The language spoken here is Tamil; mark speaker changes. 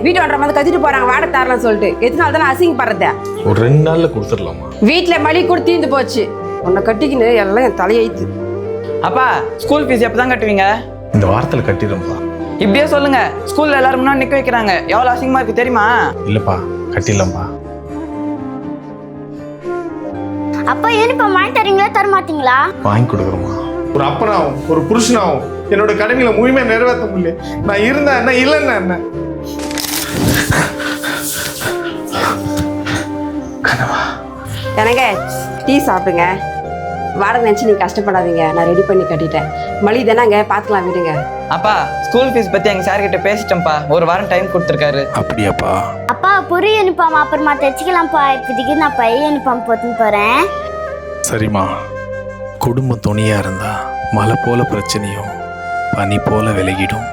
Speaker 1: வீட்டு வர மாதிரி கத்திட்டு போறாங்க வாடகை தரலாம் சொல்லிட்டு எத்தனை நாள் தானே அசிங்கப்படுறத.
Speaker 2: ஒரு 2 நாள்ல கொடுத்துடலாமா?
Speaker 1: வீட்டுல மளி கூட தீர்ந்து போச்சு. உன்னை கட்டிக்கின்னு எல்லாம் என் தலையெழுத்து.
Speaker 3: அப்பா ஸ்கூல் ஃபீஸ் எப்பதான் கட்டுவீங்க?
Speaker 2: இந்த வாரத்துல கட்டிடுறோம்ப்பா.
Speaker 3: இப்படியே சொல்லுங்க. ஸ்கூல்ல எல்லாரும் முன்னாடி நிக்க வைக்கிறாங்க. எவ்வளவு அசிங்கமா இருக்கு தெரியுமா?
Speaker 2: இல்லப்பா கட்டிடலாம்ப்பா.
Speaker 4: அப்பா யூனிஃபார்ம் வாங்கி தரீங்களா தர மாட்டீங்களா?
Speaker 2: வாங்கி கொடுக்குறோமா.
Speaker 5: ஒரு அப்பனாவும் ஒரு புருஷனாவும் என்னோட கடமையில முழுமையா நிறைவேற்ற முடியல. நான் இருந்தா என்ன இல்லைன்னா என்ன?
Speaker 1: எனக்கு டீ சாப்பிடுங்க. வாடகை நினச்சி நீங்கள் கஷ்டப்படாதீங்க. நான் ரெடி பண்ணி கட்டிட்டேன். மளிகை தானேங்க பார்த்துக்கலாம் விடுங்க.
Speaker 3: அப்பா ஸ்கூல் ஃபீஸ் பத்தி எங்க சார் கிட்ட பேசிட்டோம்ப்பா. ஒரு வாரம் டைம் கொடுத்துருக்காரு.
Speaker 2: அப்படியாப்பா?
Speaker 4: அப்பா புது யூனிஃபார்ம் அப்புறமா தைச்சிக்கலாம்ப்பா. இப்போதைக்கு நான் பழைய யூனிஃபார்ம் போட்டுன்னு போறேன்.
Speaker 2: சரிம்மா. குடும்பம் துணையா இருந்தா மலை போல பிரச்சனையும் பனி போல விலகிடும்.